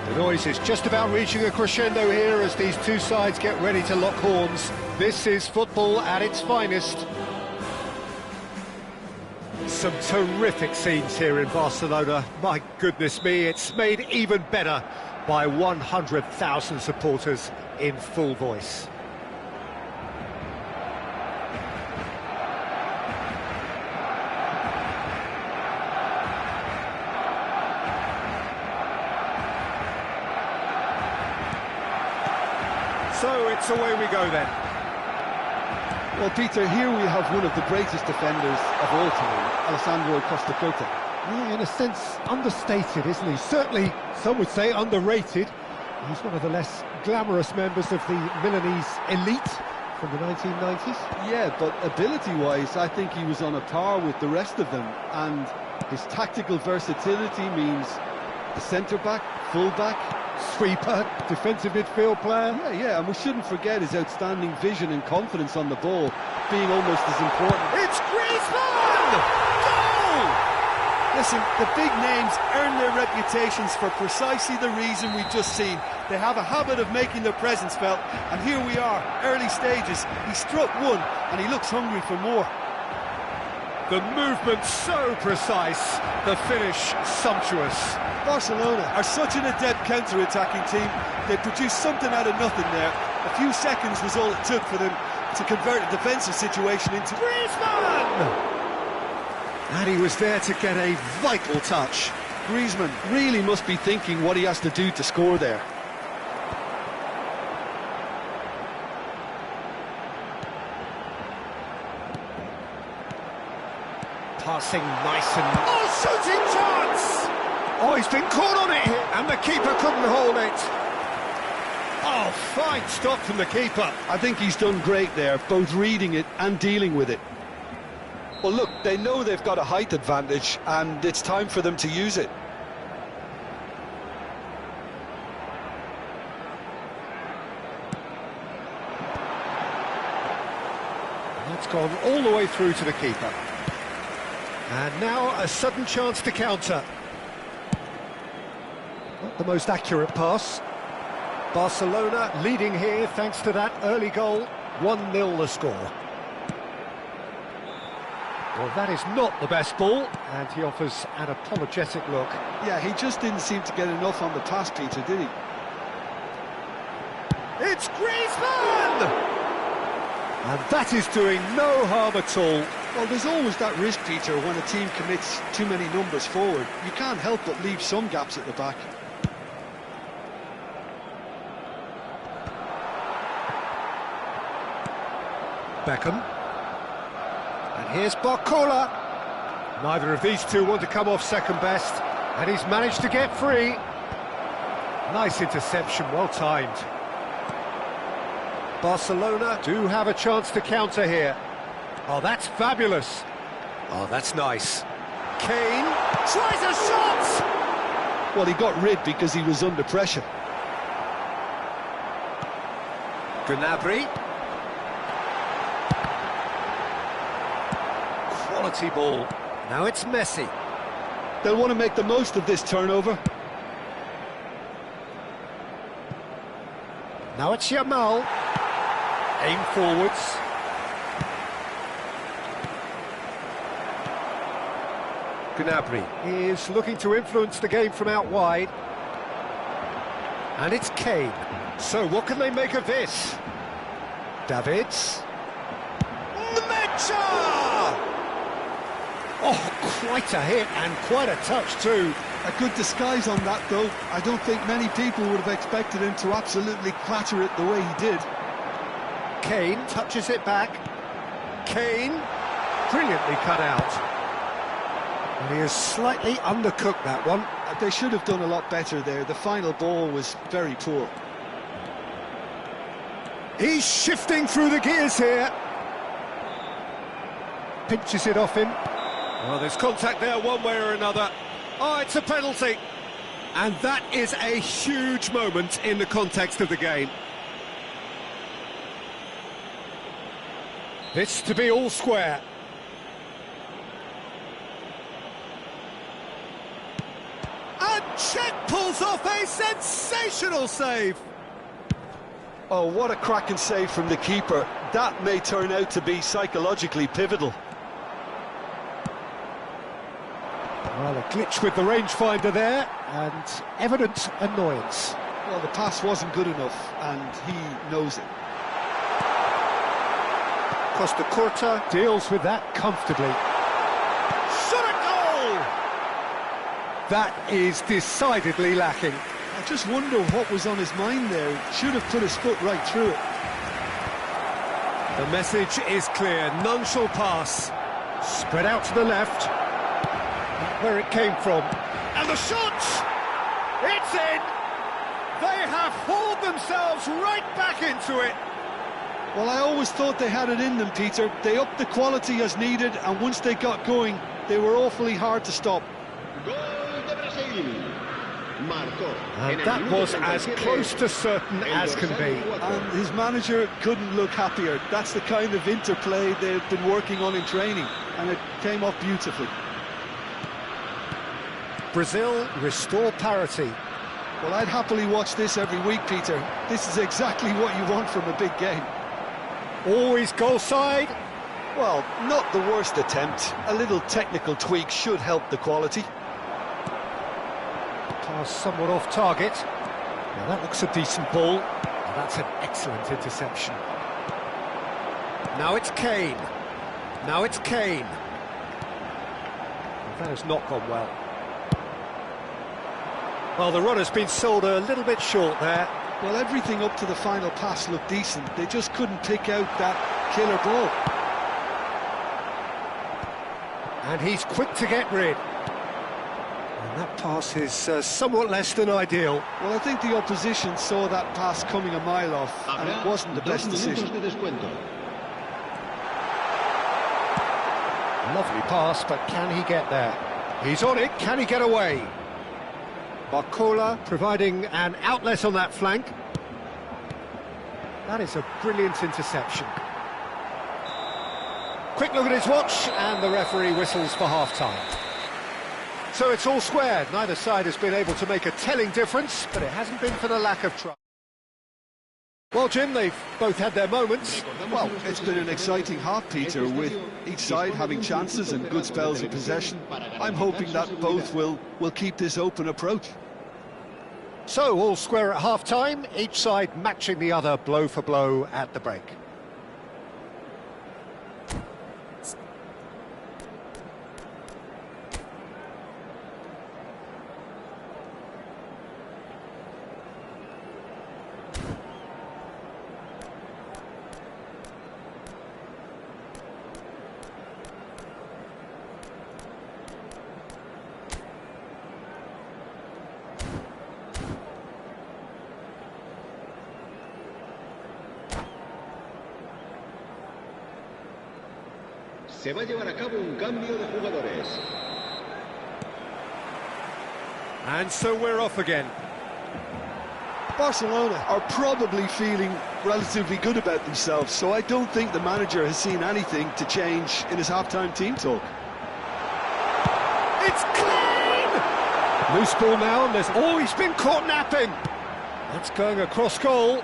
The noise is just about reaching a crescendo here as these two sides get ready to lock horns. This is football at its finest. Some terrific scenes here in Barcelona. My goodness me, it's made even better by 100,000 supporters in full voice. So it's away we go then. Well, Peter, here we have one of the greatest defenders of all time, Alessandro Costa. Yeah, in a sense, understated, isn't he? Certainly, some would say underrated. He's one of the less glamorous members of the Milanese elite from the 1990s. Yeah, but ability-wise, I think he was on a par with the rest of them. And his tactical versatility means the centre-back, full-back, Sweeper, defensive midfield player. Yeah, and we shouldn't forget his outstanding vision and confidence on the ball being almost as important. It's Griezmann! Goal! Listen, the big names earn their reputations for precisely the reason we've just seen. They have a habit of making their presence felt, and here we are, early stages. He struck one, and he looks hungry for more. The movement so precise, the finish sumptuous. Barcelona are such an adept counter-attacking team. They produced something out of nothing there. A few seconds was all it took for them to convert a defensive situation into Griezmann! And he was there to get a vital touch. Griezmann really must be thinking what he has to do to score there. Passing nice and... Oh, shooting chance! Oh, he's been caught on it here, and the keeper couldn't hold it. Oh, fine stop from the keeper. I think he's done great there, both reading it and dealing with it. Well, look, they know they've got a height advantage, and it's time for them to use it. That's gone all the way through to the keeper. And now a sudden chance to counter. Not the most accurate pass. Barcelona leading here thanks to that early goal. 1-0 the score. Well, that is not the best ball, and he offers an apologetic look. Yeah, he just didn't seem to get enough on the pass, Peter, did he? It's Griezmann! And that is doing no harm at all. Well, there's always that risk, Peter, when a team commits too many numbers forward. You can't help but leave some gaps at the back. Beckham. And here's Barcola. Neither of these two want to come off second best, and he's managed to get free. Nice interception, well timed. Barcelona do have a chance to counter here. Oh, that's fabulous. Oh, that's nice. Kane tries a shot! Well, he got rid because he was under pressure. Gnabry. Quality ball. Now it's Messi. They'll want to make the most of this turnover. Now it's Yamal. Aim forwards. Gnabry is looking to influence the game from out wide. And it's Kane. So what can they make of this? Davids. Mecha! Oh, quite a hit and quite a touch too. A good disguise on that, though. I don't think many people would have expected him to absolutely clatter it the way he did. Kane touches it back. Kane, brilliantly cut out. And he has slightly undercooked that one. They should have done a lot better there. The final ball was very poor. He's shifting through the gears here. Pinches it off him. Well, there's contact there one way or another. Oh, it's a penalty. And that is a huge moment in the context of the game. This to be all square. And Cech pulls pulls off a sensational save. Oh, what a cracking save from the keeper. That may turn out to be psychologically pivotal. Well, a glitch with the rangefinder there, and evident annoyance. Well, the pass wasn't good enough, and he knows it. Costa Curta deals with that comfortably. Shot at goal! That is decidedly lacking. I just wonder what was on his mind there. Should have put his foot right through it. The message is clear, none shall pass. Spread out to the left, where it came from. And the shot! It's in! They have hauled themselves right back into it. Well, I always thought they had it in them, Peter. They upped the quality as needed, and once they got going, they were awfully hard to stop. And that was as close to certain as can be. And his manager couldn't look happier. That's the kind of interplay they've been working on in training, and it came off beautifully. Brazil restore parity. Well, I'd happily watch this every week, Peter. This is exactly what you want from a big game. Always goal side. Well, not the worst attempt. A little technical tweak should help the quality. Pass somewhat off target. Now that looks a decent ball. Now that's an excellent interception. Now it's Kane. Now it's Kane. That has not gone well. Well, the run has been sold a little bit short there. Well, everything up to the final pass looked decent. They just couldn't pick out that killer ball. And he's quick to get rid. And that pass is somewhat less than ideal. Well, I think the opposition saw that pass coming a mile off, and it wasn't the best decision. Lovely pass, but can he get there? He's on it, can he get away? Barcola providing an outlet on that flank. That is a brilliant interception. Quick look at his watch, and the referee whistles for half-time. So it's all squared. Neither side has been able to make a telling difference, but it hasn't been for the lack of try. Well, Jim, they've both had their moments. Well, it's been an exciting half, Peter, with each side having chances and good spells of possession. I'm hoping that both will keep this open approach. So, all square at half-time, each side matching the other blow for blow at the break. Se va a llevar a cabo un cambio de jugadores. And so we're off again. Barcelona are probably feeling relatively good about themselves, so I don't think the manager has seen anything to change in his half-time team talk. It's clean! Loose ball now, and he's been caught napping. That's going across goal.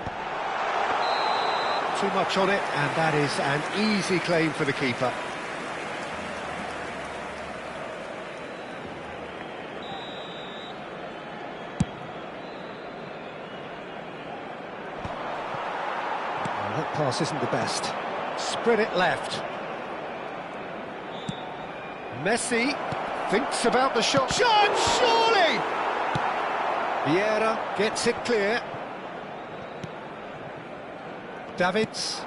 Too much on it, and that is an easy claim for the keeper. That pass isn't the best. Spread it left. Messi thinks about the shot. Shot, surely! Vieira gets it clear. Davids.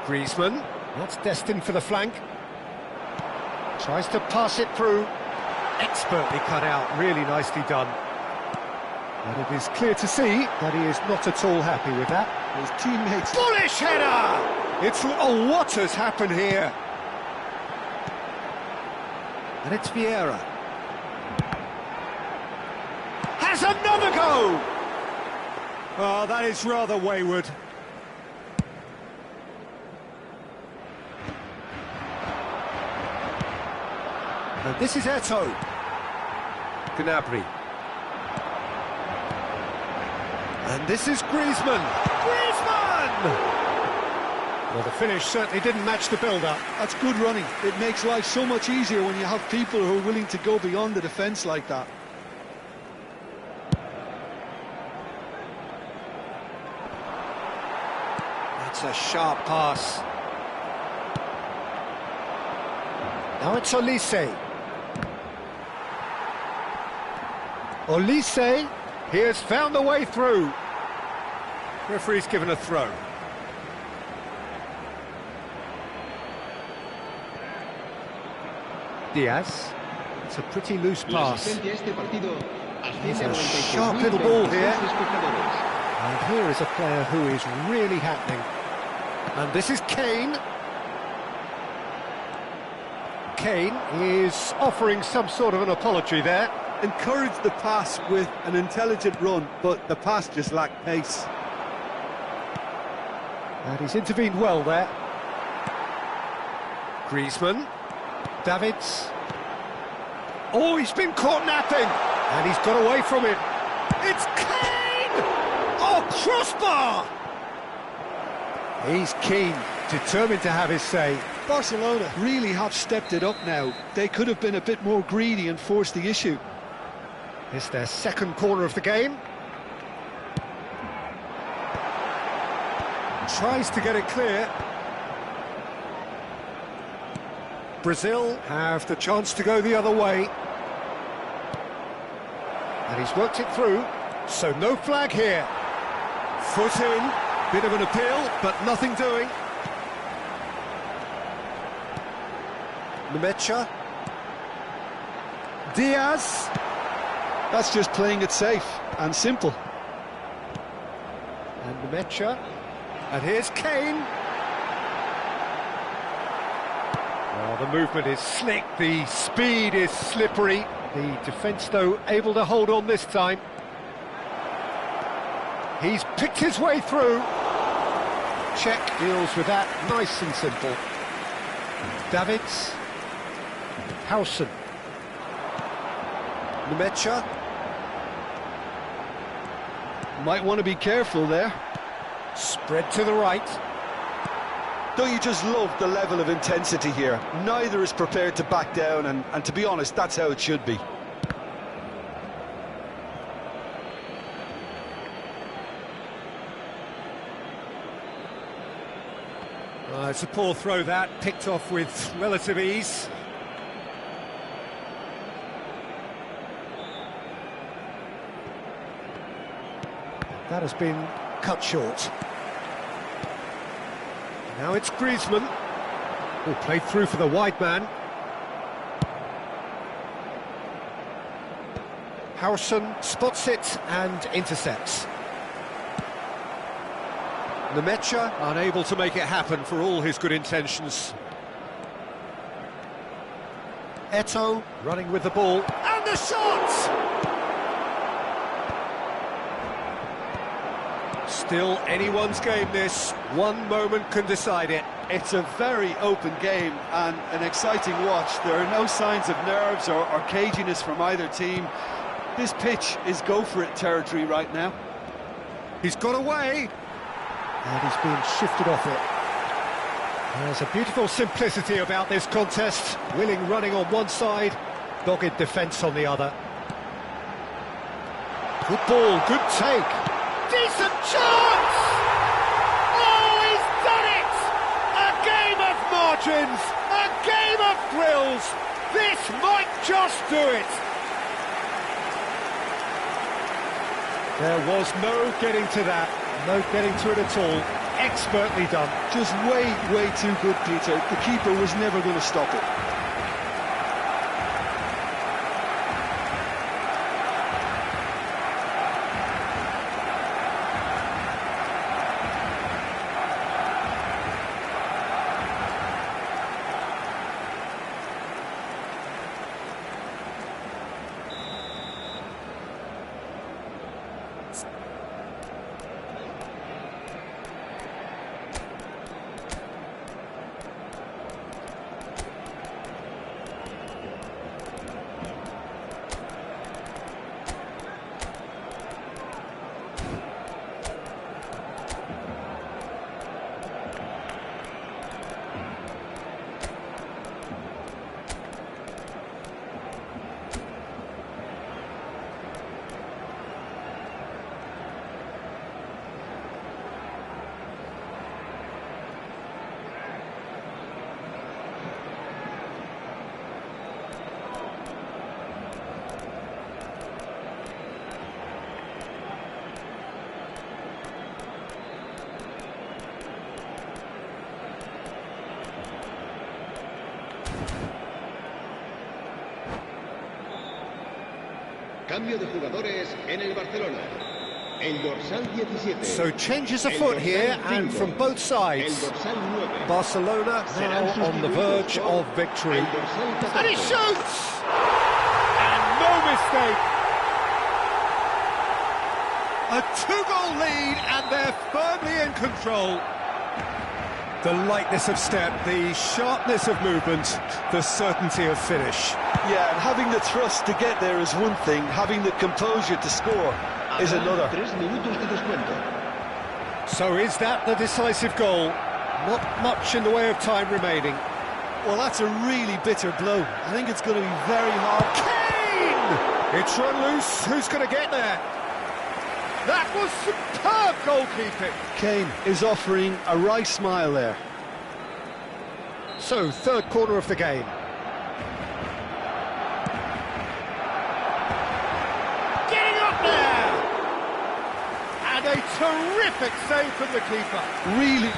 Griezmann. That's destined for the flank. Tries to pass it through. Expertly cut out. Really nicely done. And it is clear to see that he is not at all happy with that. His teammates... Bullish header! Oh, what has happened here? And it's Vieira. Has another go! Oh, that is rather wayward. And this is Eto'o. Gnabry. And this is Griezmann. Griezmann! Well, the finish certainly didn't match the build-up. That's good running. It makes life so much easier when you have people who are willing to go beyond the defence like that. That's a sharp pass. Now it's Olise. Olise, he has found the way through. Referee's given a throw. Diaz. It's a pretty loose pass. It's a sharp little ball here. And here is a player who is really happening. And this is Kane. Kane is offering some sort of an apology there. Encouraged the pass with an intelligent run, but the pass just lacked pace. And he's intervened well there. Griezmann. Davids. Oh, he's been caught napping. And he's got away from it. It's Kane! Oh, crossbar! He's keen, determined to have his say. Barcelona really have stepped it up now. They could have been a bit more greedy and forced the issue. It's their second corner of the game. Tries to get it clear. Brazil have the chance to go the other way. And he's worked it through, so no flag here. Foot in, bit of an appeal, but nothing doing. Nemecha. Diaz. That's just playing it safe and simple. And Nemecha. And here's Kane. Oh, the movement is slick, the speed is slippery. The defence, though, able to hold on this time. He's picked his way through. Czech deals with that, nice and simple. Davids. Howson. Nemecha. Might want to be careful there. Spread to the right. Don't you just love the level of intensity here? Neither is prepared to back down, and to be honest, that's how it should be. It's a poor throw that, picked off with relative ease. That has been cut short. Now it's Griezmann, who played through for the wide man. Howson spots it and intercepts. Nemecha unable to make it happen for all his good intentions. Eto'o running with the ball, and the shot! Still anyone's game this, one moment can decide it. It's a very open game and an exciting watch. There are no signs of nerves or caginess from either team. This pitch is go-for-it territory right now. He's got away, and he's being shifted off it. There's a beautiful simplicity about this contest. Willing running on one side, dogged defence on the other. Good ball, good take. Decent chance! Oh, he's done it! A game of margins, a game of thrills. This might just do it. There was no getting to that, no getting to it at all. Expertly done. Just way too good, Peter. The keeper was never going to stop it. Cambio de jugadores en el Barcelona. El dorsal 17. So changes afoot here, and from both El sides. dorsal 9. Barcelona now on the verge of victory. El dorsal And he 14. shoots! And no mistake! A two-goal lead, and they're firmly in control. The lightness of step, the sharpness of movement, the certainty of finish. Yeah, and having the thrust to get there is one thing, having the composure to score is another. 3 minutos de descuento. So is that the decisive goal? Not much in the way of time remaining. Well, that's a really bitter blow. I think it's going to be very hard. Kane! It's run loose. Who's going to get there? That was superb goalkeeping. Kane is offering a wry smile there. So, third corner of the game. Getting up there! And a terrific save from the keeper. Really.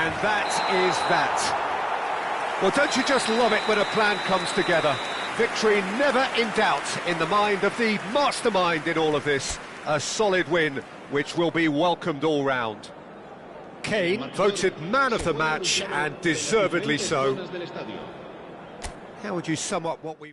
And that is that. Well, don't you just love it when a plan comes together? Victory never in doubt in the mind of the mastermind in all of this. A solid win, which will be welcomed all round. Kane voted man of the match, and deservedly so. How would you sum up what we've...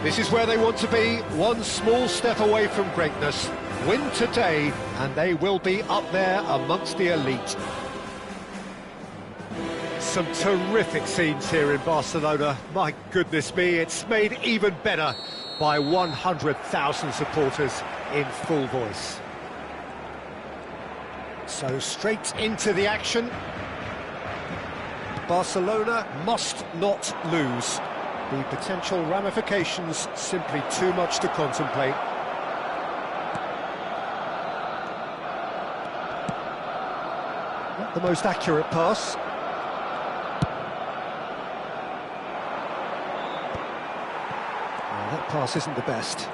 This is where they want to be, one small step away from greatness. Win today, and they will be up there amongst the elite. Some terrific scenes here in Barcelona. My goodness me, it's made even better by 100,000 supporters in full voice. So straight into the action. Barcelona must not lose. The potential ramifications simply too much to contemplate. Not the most accurate pass. That pass isn't the best.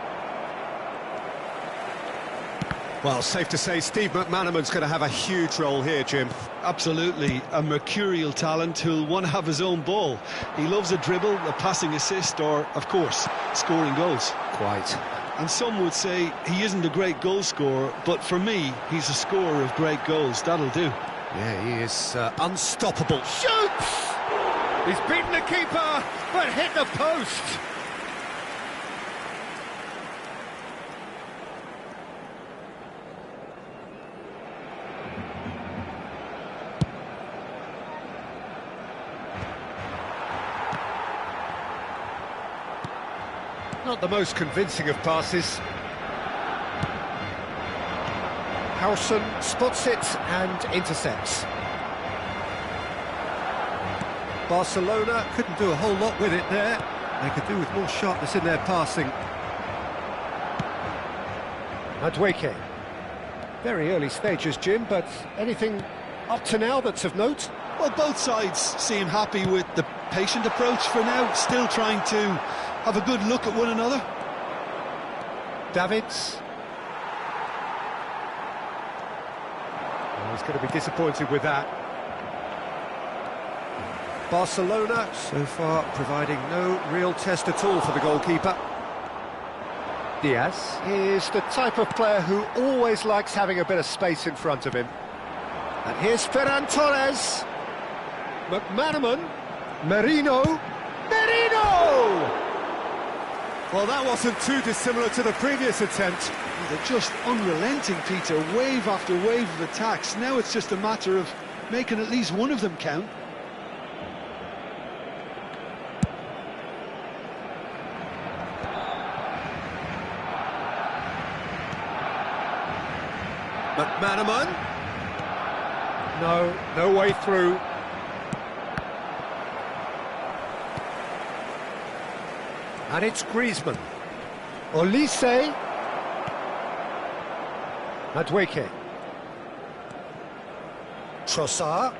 Well, safe to say Steve McManaman's going to have a huge role here, Jim. Absolutely, a mercurial talent who'll want to have his own ball. He loves a dribble, a passing assist, or, of course, scoring goals. Quite. And some would say he isn't a great goal scorer, but for me, he's a scorer of great goals. That'll do. Yeah, he is unstoppable. Shoots! He's beaten the keeper, but hit the post. Not the most convincing of passes. Harrison spots it and intercepts. Barcelona couldn't do a whole lot with it there. They could do with more sharpness in their passing. Madueke. Very early stages, Jim, but anything up to now that's of note? Well, both sides seem happy with the patient approach for now, still trying to have a good look at one another. Davids. Oh, he's going to be disappointed with that. Barcelona, so far, providing no real test at all for the goalkeeper. Diaz is the type of player who always likes having a bit of space in front of him. And here's Ferran Torres. McManaman. Merino. Well, that wasn't too dissimilar to the previous attempt. They're just unrelenting, Peter, wave after wave of attacks. Now it's just a matter of making at least one of them count. McManaman. No way through. And it's Griezmann. Olise. Madueke. Trossard.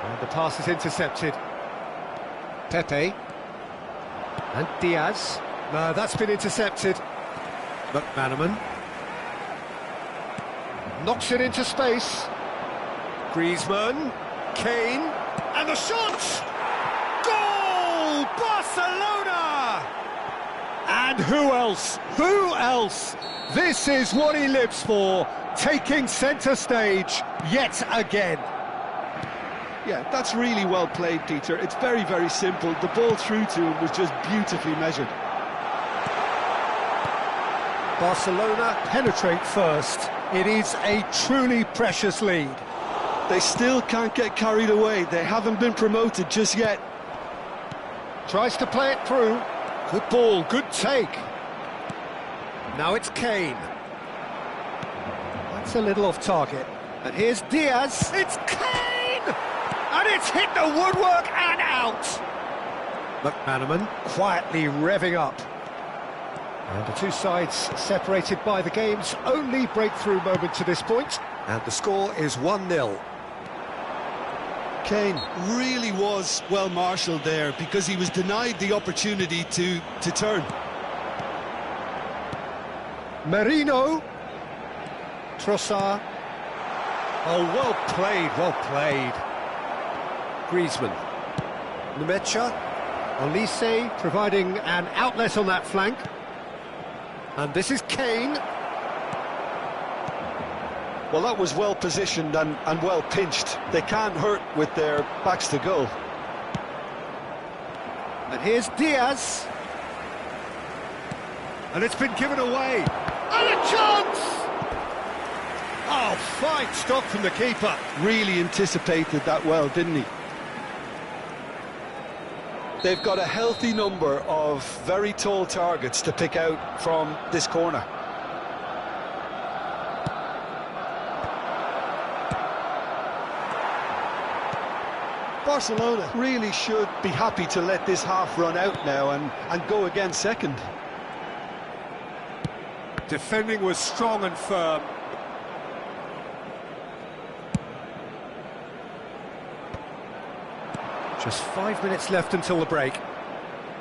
And the pass is intercepted. Pepe. And Diaz. No, that's been intercepted. McManaman. Knocks it into space. Griezmann. Kane. And the shot! Goal! Barcelona! And who else? Who else? This is what he lives for, taking centre stage yet again. Yeah, that's really well played, Peter. It's very, very simple. The ball through to him was just beautifully measured. Barcelona penetrate first. It is a truly precious lead. They still can't get carried away. They haven't been promoted just yet. Tries to play it through. Good ball, good take. Now it's Kane. That's a little off target. And here's Diaz. It's Kane! And it's hit the woodwork and out. McManaman quietly revving up. And the two sides separated by the game's only breakthrough moment to this point. And the score is 1-0. Kane really was well marshalled there because he was denied the opportunity to turn. Merino. Trossard. Oh, well played, well played. Griezmann. Nmecha. Olise providing an outlet on that flank. And this is Kane. Well, that was well positioned and well pinched. They can't hurt with their backs to goal. And here's Diaz. And it's been given away. And a chance! Oh, fine stop from the keeper. Really anticipated that well, didn't he? They've got a healthy number of very tall targets to pick out from this corner. Barcelona really should be happy to let this half run out now and go again second. Defending was strong and firm. Just 5 minutes left until the break.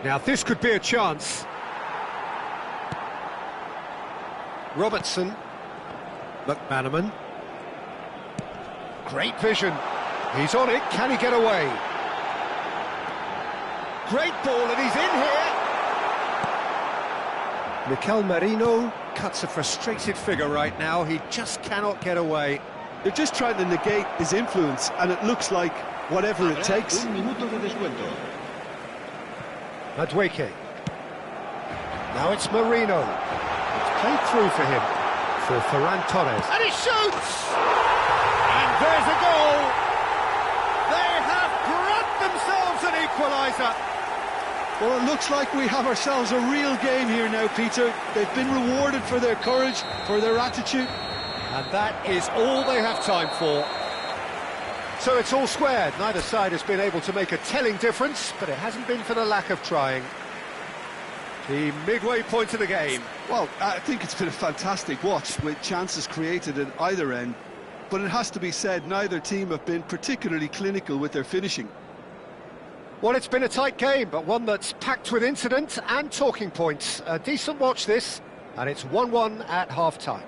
Now this could be a chance. Robertson. McManaman. Great vision. He's on it. Can he get away? Great ball, and he's in here. Mikel Merino cuts a frustrated figure right now. He just cannot get away. They're just trying to negate his influence, and it looks like whatever it takes. Un minuto de descuento. Madueke. Now it's Merino. It's played through for him, for Ferran Torres. And he shoots! And there's a goal! They have grabbed themselves an equaliser. Well, it looks like we have ourselves a real game here now, Peter. They've been rewarded for their courage, for their attitude. And that is all they have time for. So it's all squared. Neither side has been able to make a telling difference, but it hasn't been for the lack of trying. The midway point of the game. Well, I think it's been a fantastic watch with chances created at either end. But it has to be said, neither team have been particularly clinical with their finishing. Well, it's been a tight game, but one that's packed with incident and talking points. A decent watch this, and it's 1-1 at half-time.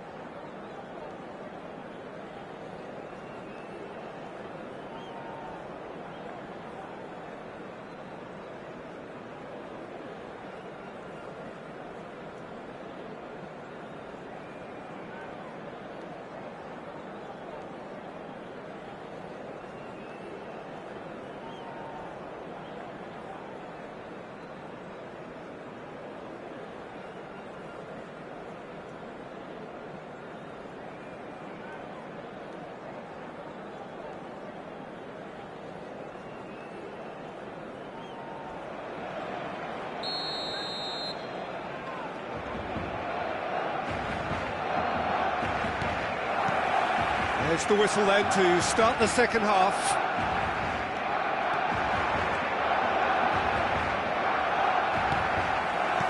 There's the whistle then to start the second half.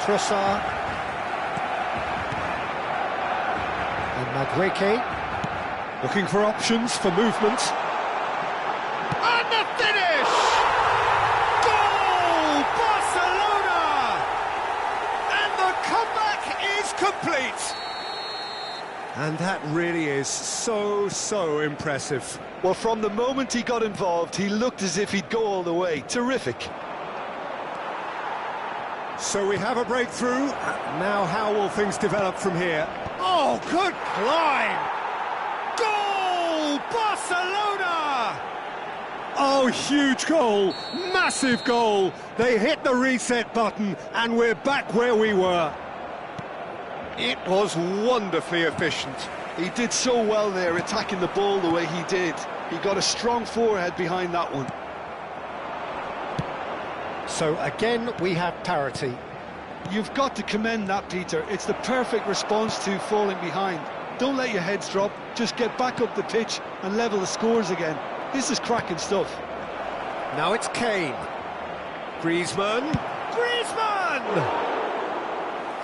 Trossard. And Madueke. Looking for options for movement. And the finish! Goal! Barcelona! And the comeback is complete. And that really is so impressive. Well, from the moment he got involved, he looked as if he'd go all the way. Terrific. So we have a breakthrough. Now how will things develop from here? Oh, good climb! Goal! Barcelona! Oh, huge goal! Massive goal! They hit the reset button and we're back where we were. It was wonderfully efficient. He did so well there, attacking the ball the way he did. He got a strong forehead behind that one. So again, we have parity. You've got to commend that, Peter. It's the perfect response to falling behind. Don't let your heads drop. Just get back up the pitch and level the scores again. This is cracking stuff. Now it's Kane. Griezmann. Griezmann!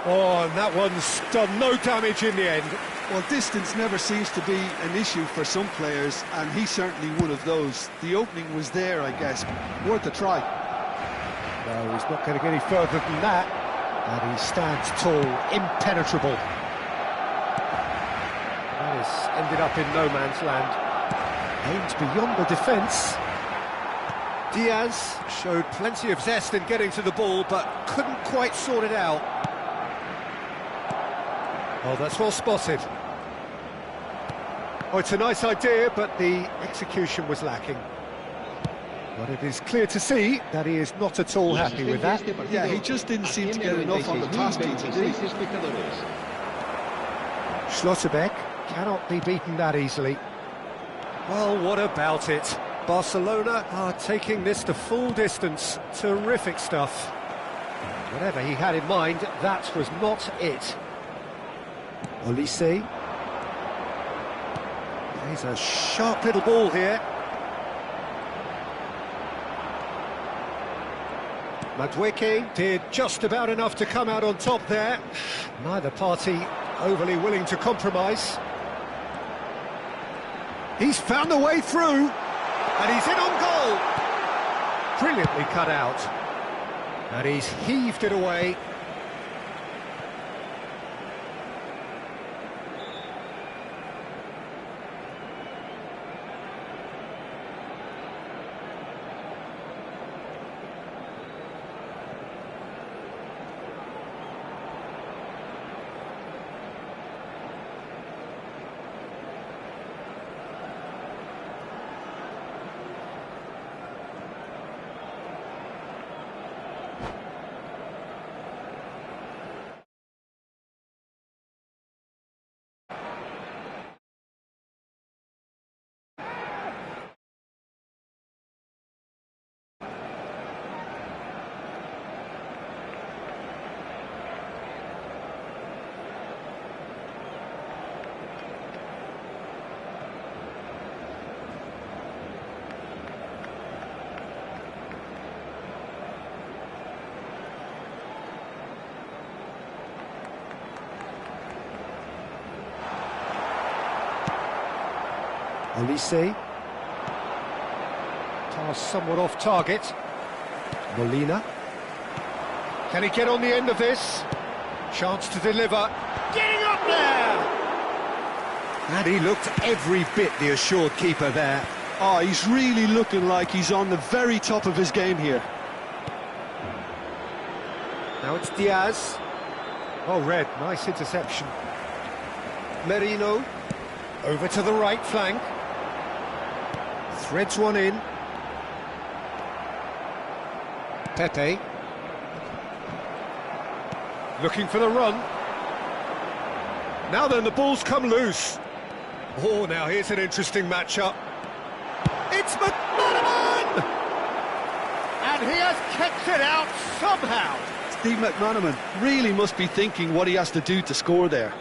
Oh, and that one's done no damage in the end. Well, distance never seems to be an issue for some players, and he's certainly one of those. The opening was there, I guess. Worth a try. No, he's not going to get any further than that. And he stands tall, impenetrable. That has ended up in no man's land. Aimed beyond the defence. Diaz showed plenty of zest in getting to the ball, but couldn't quite sort it out. Oh, that's well spotted. Oh, it's a nice idea, but the execution was lacking. But it is clear to see that he is not at all happy with that. Yeah, he just didn't seem to get enough on the pass, Peter, did he? Schlotterbeck cannot be beaten that easily. Well, what about it? Barcelona are taking this to full distance. Terrific stuff. Whatever he had in mind, that was not it. Olise. He's a sharp little ball here. Madueke did just about enough to come out on top there. Neither party overly willing to compromise. He's found a way through, and he's in on goal. Brilliantly cut out, and he's heaved it away. Olise. Pass somewhat off target. Molina. Can he get on the end of this? Chance to deliver. Getting up there! And he looked every bit the assured keeper there. Oh, he's really looking like he's on the very top of his game here. Now it's Diaz. Oh, Red, nice interception. Merino. Over to the right flank. Threads one in. Pepe. Looking for the run. Now then, the ball's come loose. Oh, now here's an interesting matchup. It's McManaman! And he has kept it out somehow. Steve McManaman really must be thinking what he has to do to score there.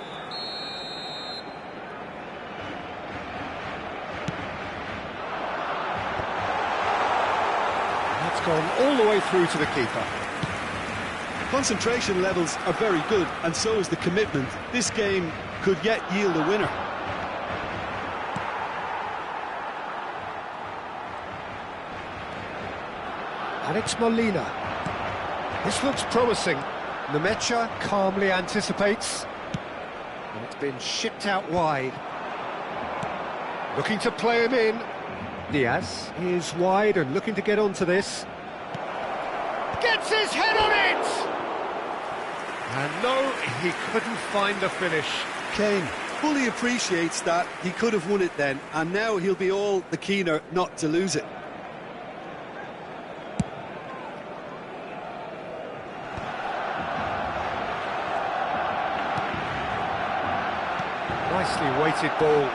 That's gone all the way through to the keeper. Concentration levels are very good, and so is the commitment. This game could yet yield a winner. And it's Molina. This looks promising. Nemecha calmly anticipates. And it's been shipped out wide. Looking to play him in. Diaz is wide and looking to get onto this. Gets his head on it! And no, he couldn't find the finish. Kane fully appreciates that he could have won it then, and now he'll be all the keener not to lose it. Nicely weighted ball.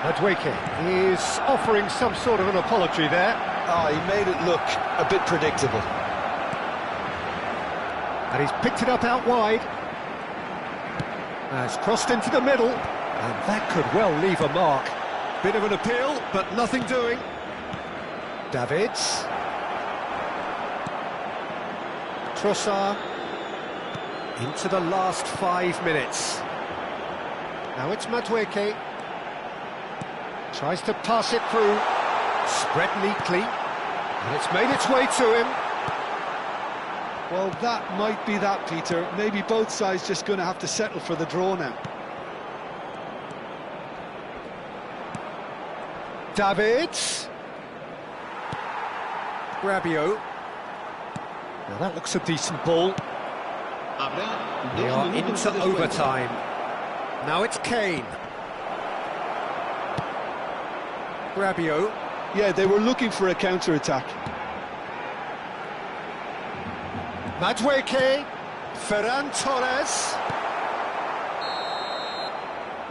Madueke is offering some sort of an apology there. Oh, he made it look a bit predictable. And he's picked it up out wide. It's crossed into the middle. And that could well leave a mark. Bit of an appeal, but nothing doing. Davids. Trossard. Into the last 5 minutes. Now it's Madueke. Tries to pass it through. Spread neatly. And it's made its way to him. Well, that might be that, Peter. Maybe both sides just going to have to settle for the draw now. Davids. Rabiot. Now that looks a decent ball. They are into overtime. Now it's Kane. Rabiot. Yeah, they were looking for a counter-attack. Madueke, Ferran Torres.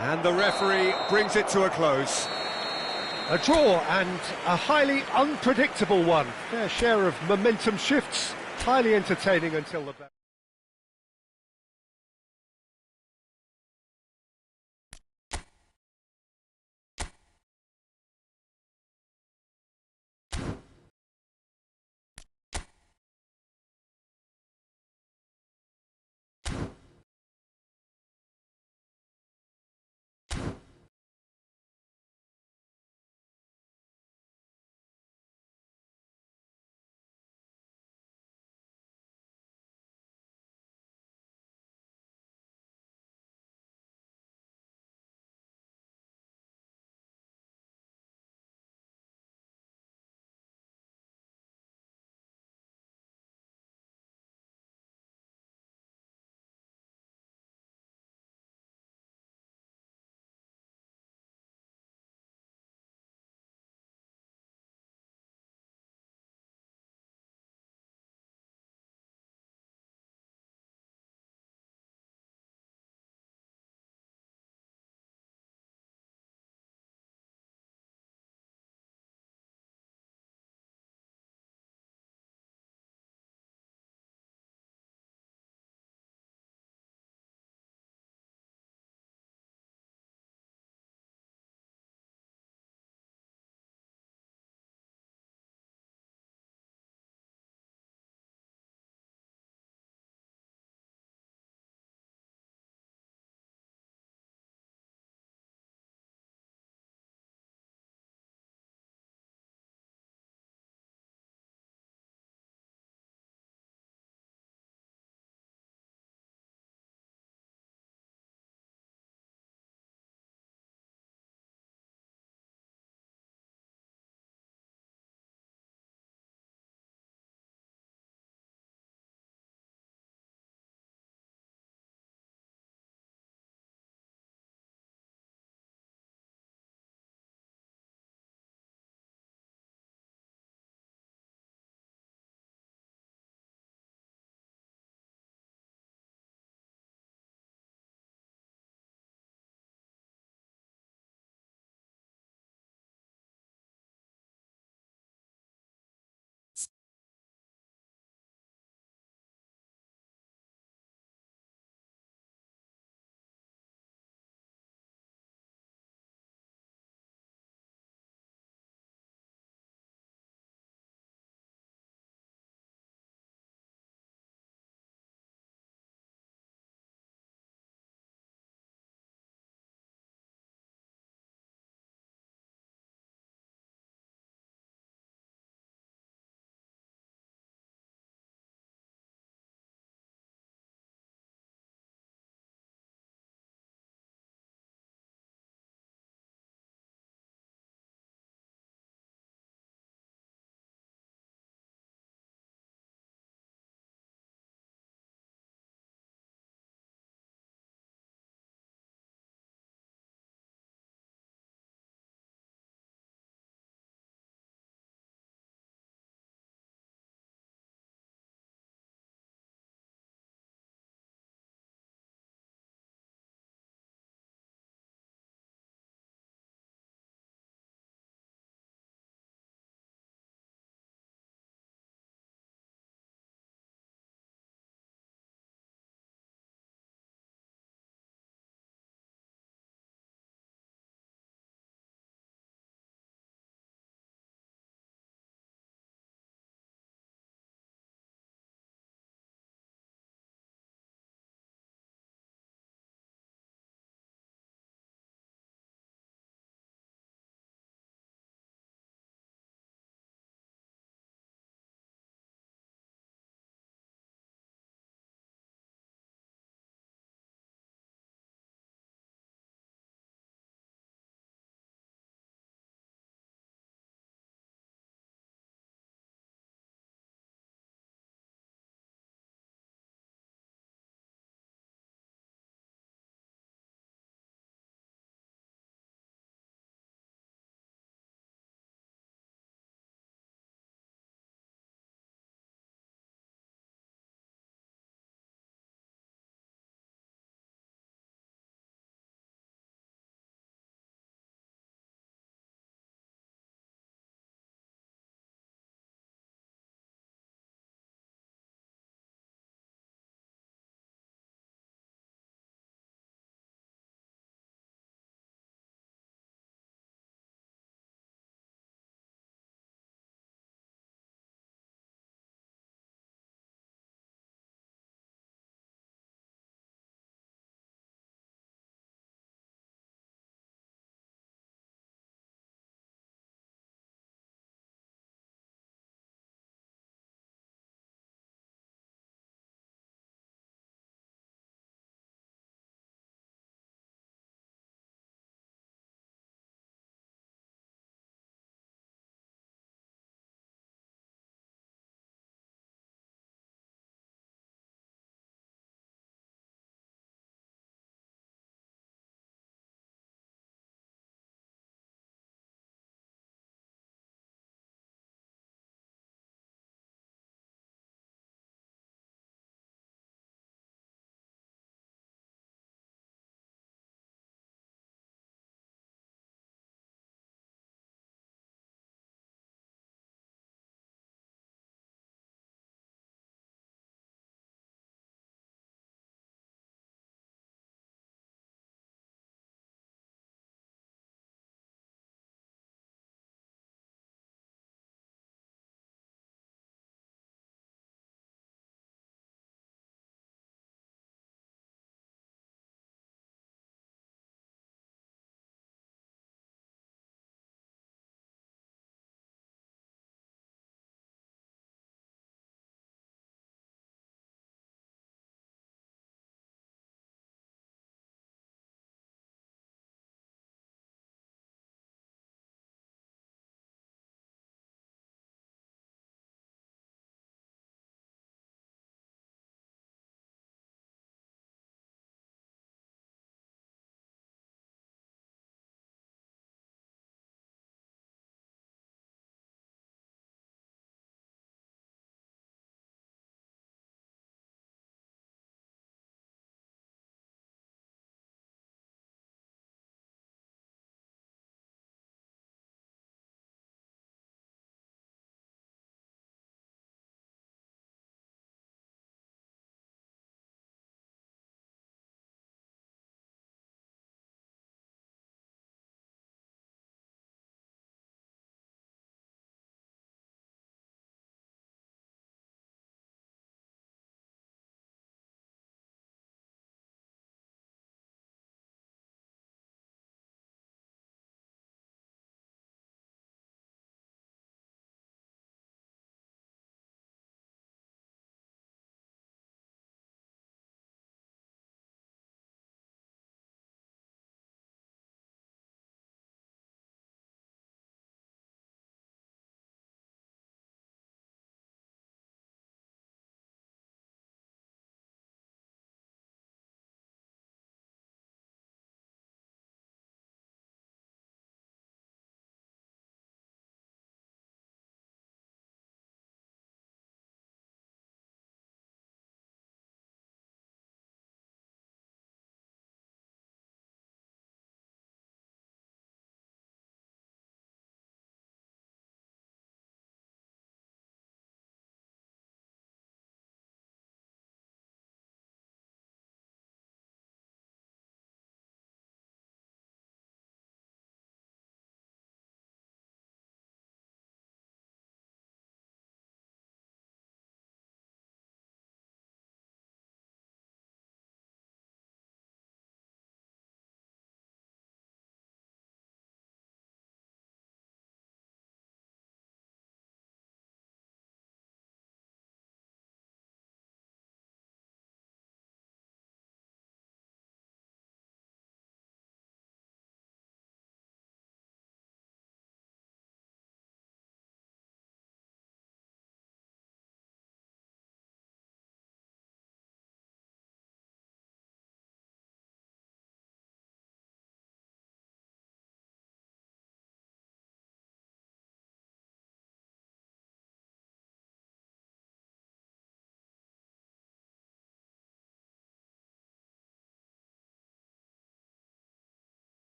And the referee brings it to a close. A draw, and a highly unpredictable one. Fair share of momentum shifts, highly entertaining until the...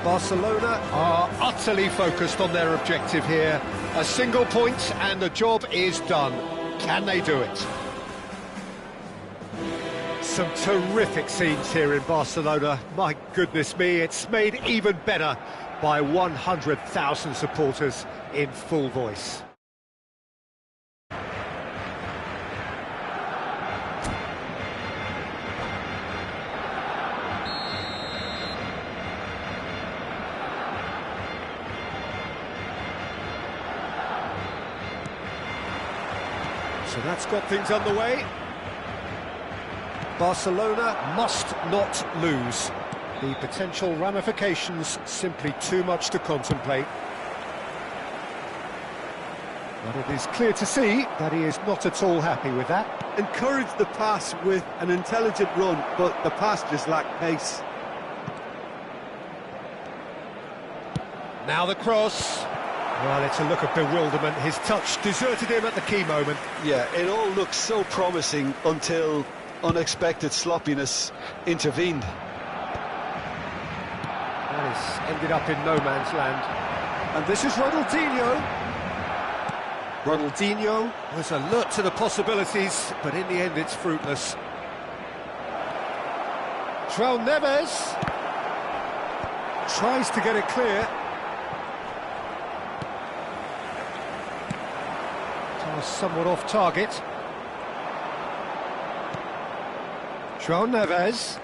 Barcelona are utterly focused on their objective here. A single point and the job is done. Can they do it? Some terrific scenes here in Barcelona. My goodness me, it's made even better by 100,000 supporters in full voice. So that's got things underway. Barcelona must not lose. The potential ramifications simply too much to contemplate. But it is clear to see that he is not at all happy with that. Encourage the pass with an intelligent run, but the pass just lacked pace. Now the cross. Well, it's a look of bewilderment. His touch deserted him at the key moment. Yeah, it all looked so promising until unexpected sloppiness intervened. That has ended up in no man's land. And this is Ronaldinho. Ronaldinho was alert to the possibilities, but in the end it's fruitless. João Neves tries to get it clear. Was somewhat off target. João Neves.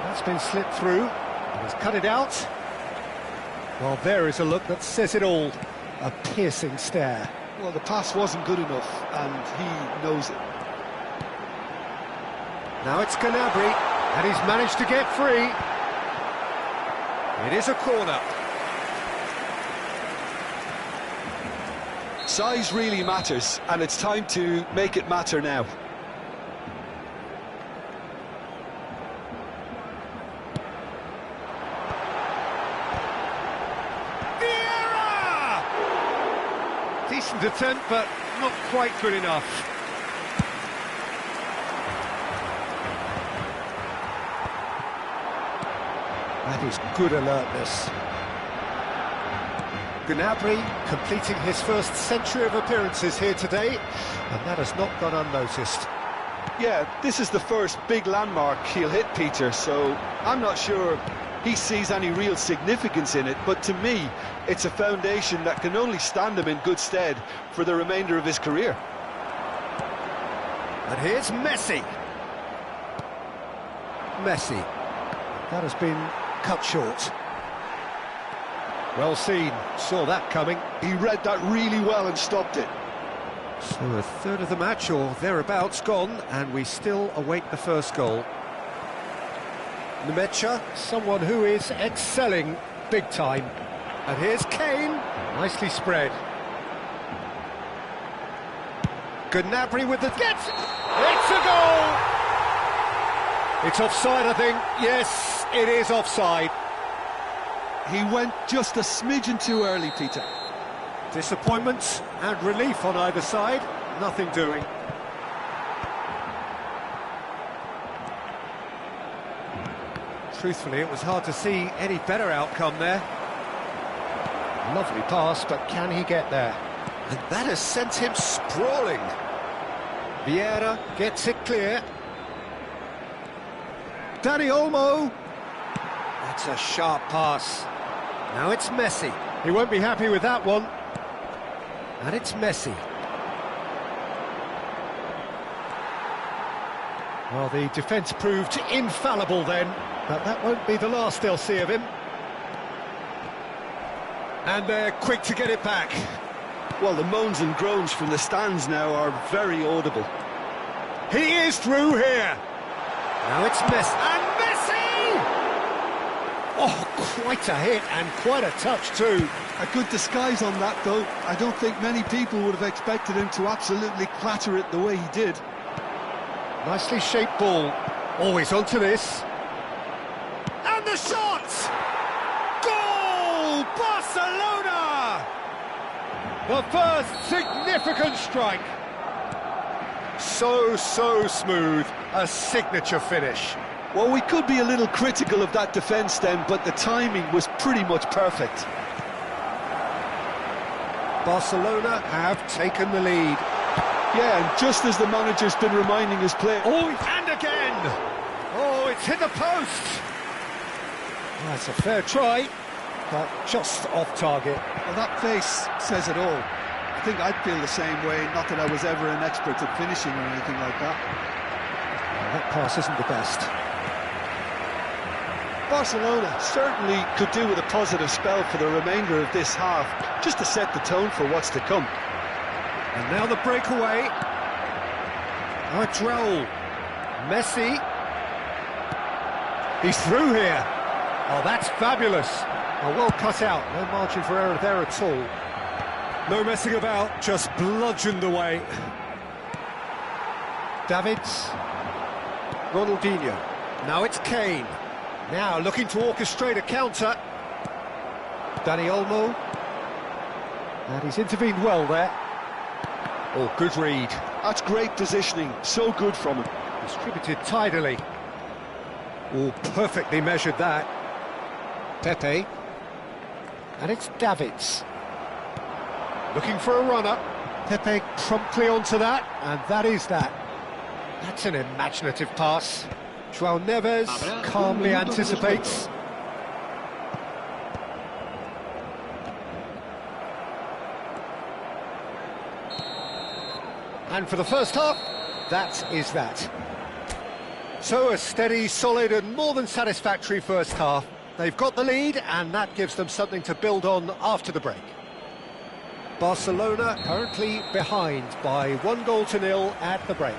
That's been slipped through. He's cut it out. Well, there is a look that says it all. A piercing stare. Well, the pass wasn't good enough, and he knows it. Now it's Gnabry, and he's managed to get free. It is a corner. Size really matters, and it's time to make it matter now. Vieira! Decent attempt, but not quite good enough. That is good alertness. Gnabry completing his first century of appearances here today, and that has not gone unnoticed. Yeah, this is the first big landmark he'll hit, Peter, so I'm not sure he sees any real significance in it, but to me, it's a foundation that can only stand him in good stead for the remainder of his career. And here's Messi. Messi. That has been cut short. Well seen, saw that coming. He read that really well and stopped it. So a third of the match or thereabouts gone, and we still await the first goal. Nemecha, someone who is excelling big time. And here's Kane, nicely spread. Gnabry with the... Gets it! It's a goal! It's offside, I think. Yes, it is offside. He went just a smidgen too early, Peter. Disappointment and relief on either side, nothing doing. Truthfully, it was hard to see any better outcome there. Lovely pass, but can he get there? And that has sent him sprawling. Vieira gets it clear. Dani Olmo. That's a sharp pass. Now it's Messi. He won't be happy with that one. And it's Messi. Well, the defence proved infallible then, but that won't be the last they'll see of him. And they're quick to get it back. Well, the moans and groans from the stands now are very audible. He is through here. Now it's Messi. And Messi! Oh, quite a hit and quite a touch too. A good disguise on that, though. I don't think many people would have expected him to absolutely clatter it the way he did. Nicely shaped ball. Always onto this. And the shot! Goal! Barcelona! The first significant strike. So smooth. A signature finish. Well, we could be a little critical of that defence then, but the timing was pretty much perfect. Barcelona have taken the lead. Yeah, and just as the manager's been reminding his players... Oh, and again! Oh, it's hit the post! That's a fair try, but just off target. Well, that face says it all. I think I'd feel the same way, not that I was ever an expert at finishing or anything like that. Well, that pass isn't the best. Barcelona certainly could do with a positive spell for the remainder of this half, just to set the tone for what's to come. And now the breakaway. Raul. Messi. He's through here. Oh, that's fabulous. Oh, well cut out. No margin for error there at all. No messing about, just bludgeoned away. Davids. Ronaldinho. Now it's Kane. Now looking to orchestrate a counter. Dani Olmo. And he's intervened well there. Oh, good read. That's great positioning, so good from him. Distributed tidily. Oh, perfectly measured that. Pepe. And it's Davids. Looking for a runner. Pepe promptly onto that, and that is that. That's an imaginative pass. João Neves calmly anticipates. And for the first half, that is that. So a steady, solid and more than satisfactory first half. They've got the lead and that gives them something to build on after the break. Barcelona currently behind by 1-0 at the break.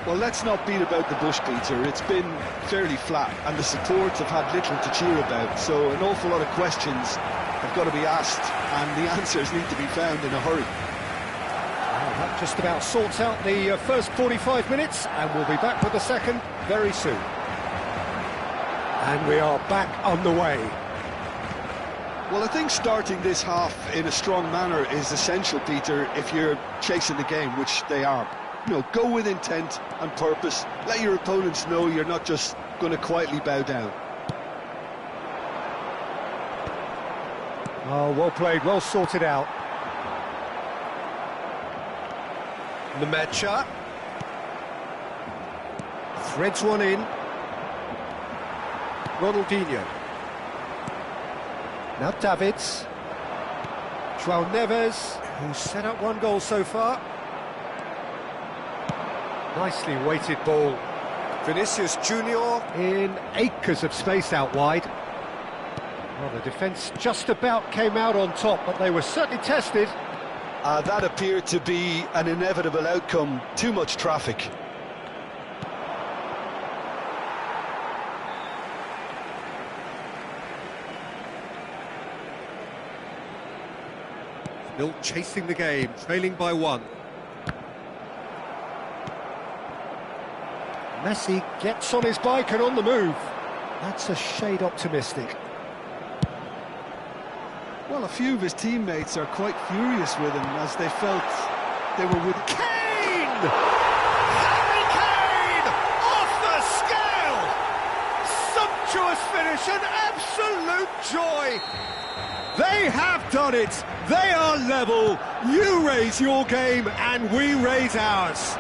Well, let's not beat about the bush, Peter. It's been fairly flat and the supports have had little to cheer about, so an awful lot of questions have got to be asked and the answers need to be found in a hurry. Well, that just about sorts out the first 45 minutes and we'll be back with the second very soon. And we are back on the way. Well, I think starting this half in a strong manner is essential, Peter, if you're chasing the game, which they are. You know, go with intent and purpose. Let your opponents know you're not just going to quietly bow down. Oh, well played, well sorted out. Nemecha. Threads one in. Ronaldinho. Now Davids. João Neves, who's set up 1 goal so far. Nicely weighted ball. Vinicius Junior in acres of space out wide. Well, the defence just about came out on top, but they were certainly tested. That appeared to be an inevitable outcome. Too much traffic. Still chasing the game, trailing by 1. Messi gets on his bike and on the move. That's a shade optimistic. Well, a few of his teammates are quite furious with him as they felt they were with... Kane! Harry Kane! Off the scale! Sumptuous finish, an absolute joy! They have done it! They are level! You raise your game and we raise ours!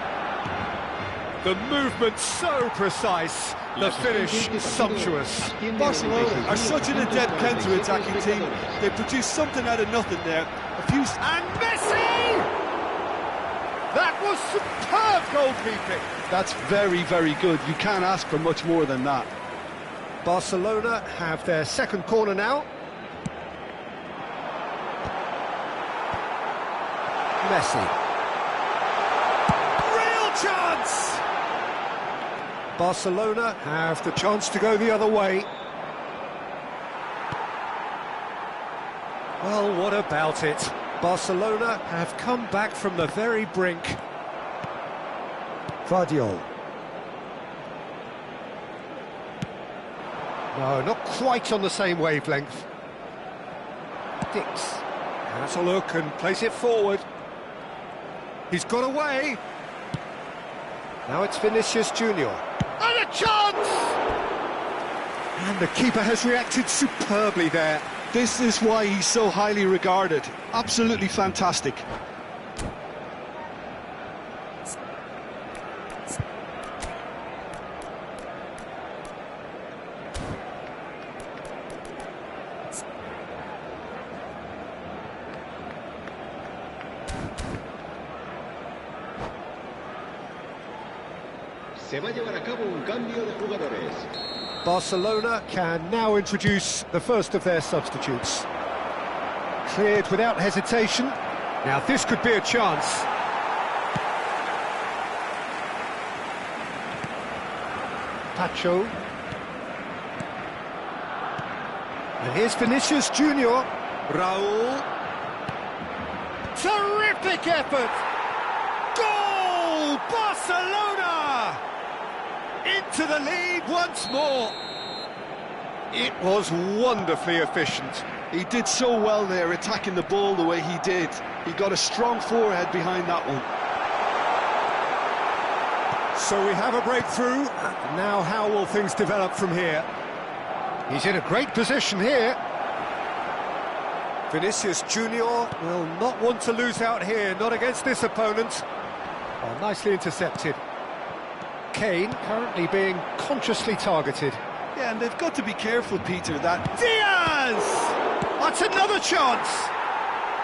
The movement so precise, the finish sumptuous. Barcelona are such an adept counter-attacking team. They produce something out of nothing there. And Messi! That was superb goalkeeping. That's very, very good. You can't ask for much more than that. Barcelona have their second corner now. Messi. Real chance! Barcelona have the chance to go the other way. Well, what about it? Barcelona have come back from the very brink. Guardiola. No, not quite on the same wavelength. Dix has a look and plays it forward. He's got away. Now it's Vinicius Junior. And a chance! And the keeper has reacted superbly there. This is why he's so highly regarded. Absolutely fantastic. Se va a llevar a cabo un cambio de jugadores. Barcelona can now introduce the first of their substitutes. Cleared without hesitation. Now this could be a chance. Pacho. And here's Vinicius Junior. Raul. Terrific effort! Goal! Barcelona! Into the lead once more. It was wonderfully efficient. He did so well there, attacking the ball the way he did. He got a strong forehead behind that one. So we have a breakthrough. Now how will things develop from here? He's in a great position here. Vinicius Junior will not want to lose out here, not against this opponent. Oh, nicely intercepted. Kane currently being consciously targeted. Yeah, and they've got to be careful, Peter, that... Diaz! That's another chance!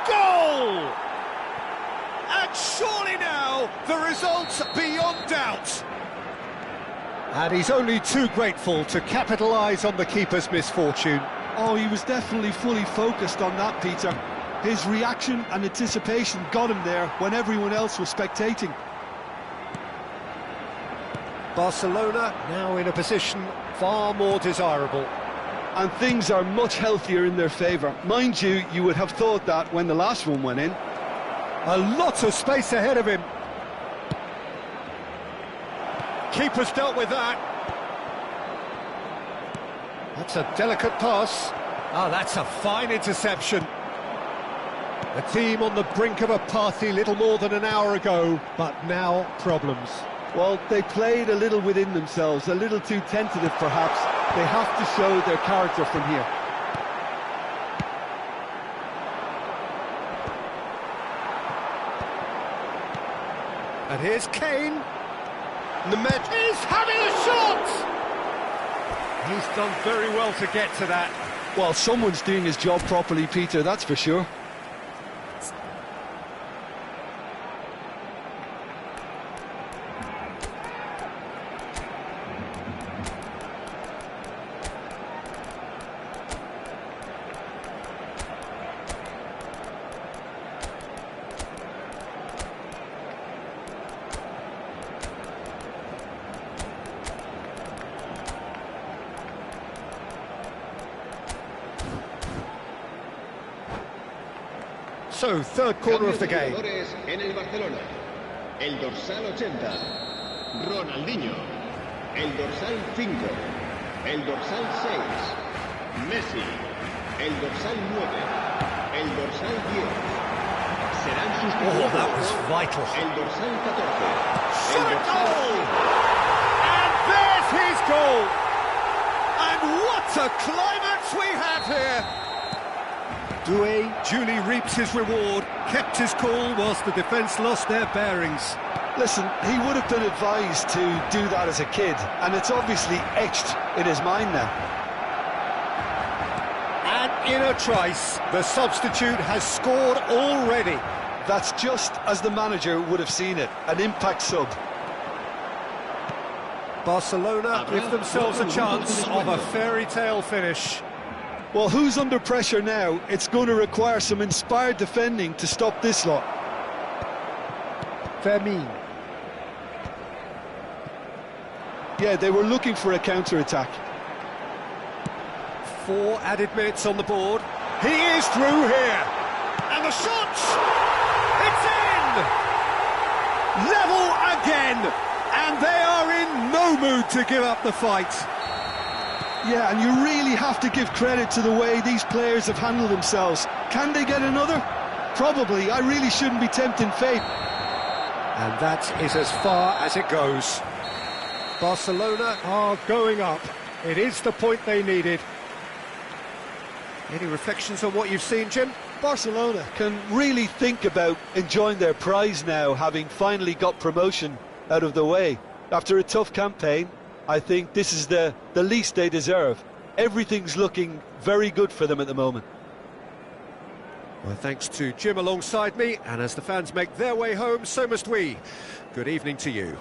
Goal! And surely now, the result's beyond doubt. And he's only too grateful to capitalise on the keeper's misfortune. Oh, he was definitely fully focused on that, Peter. His reaction and anticipation got him there when everyone else was spectating. Barcelona now in a position far more desirable. And things are much healthier in their favour. Mind you, you would have thought that when the last one went in. A lot of space ahead of him. Keeper's dealt with that. That's a delicate pass. Oh, that's a fine interception. The team on the brink of a party little more than an hour ago, but now problems. Well, they played a little within themselves, a little too tentative perhaps. They have to show their character from here. And here's Kane. Nemet is having a shot! He's done very well to get to that. Well, someone's doing his job properly, Peter, that's for sure. So, third quarter of the game. En el Barcelona. El dorsal 80, Ronaldinho. El dorsal 5, el dorsal 6, Messi. El dorsal 9, el dorsal 10. Serán sustituidos. Oh, that was vital. El dorsal 14. Shot a goal! And there's his goal! And what a climax we have here! Doué duly reaps his reward, kept his cool whilst the defence lost their bearings. Listen, he would have been advised to do that as a kid, and it's obviously etched in his mind now. And in a trice, the substitute has scored already. That's just as the manager would have seen it, an impact sub. Barcelona give themselves a chance of a fairy tale finish. Well, who's under pressure now? It's going to require some inspired defending to stop this lot. Fermin. Yeah, they were looking for a counter-attack. 4 added minutes on the board. He is through here. And the shot! It's in! Level again! And they are in no mood to give up the fight. Yeah, and you really have to give credit to the way these players have handled themselves. Can they get another? Probably. I really shouldn't be tempting fate. And that is as far as it goes. Barcelona are going up. It is the point they needed. Any reflections on what you've seen, Jim? Barcelona can really think about enjoying their prize now, having finally got promotion out of the way. After a tough campaign, I think this is the least they deserve. Everything's looking very good for them at the moment. Well, thanks to Jim alongside me, and as the fans make their way home, so must we. Good evening to you.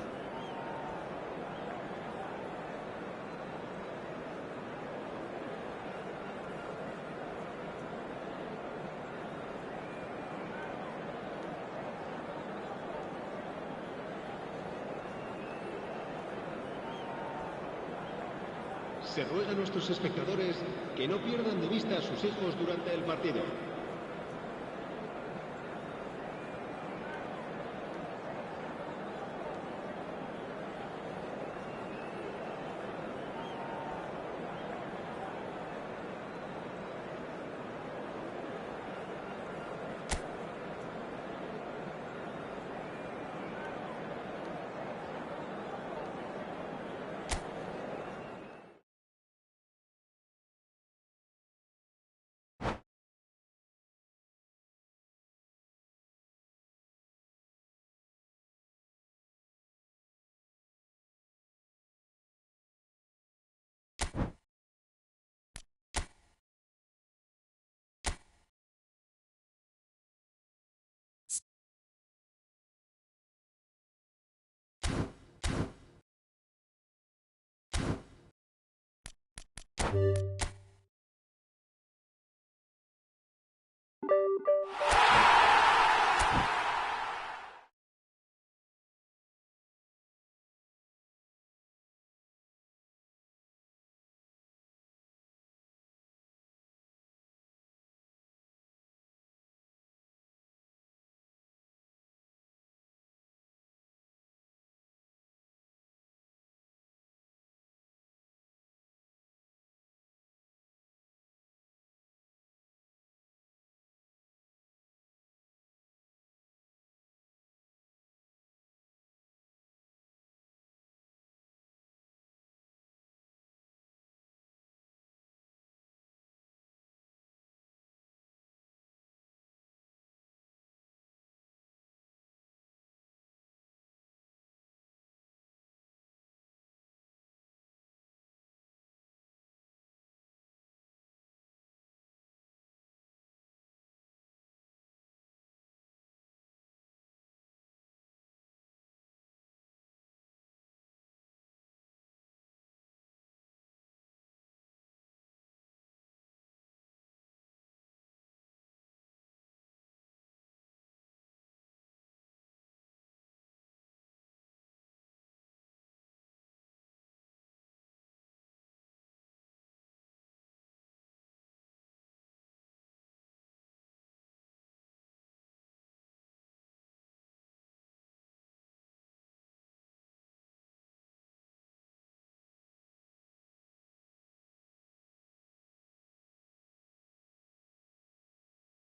Se ruega a nuestros espectadores que no pierdan de vista a sus hijos durante el partido.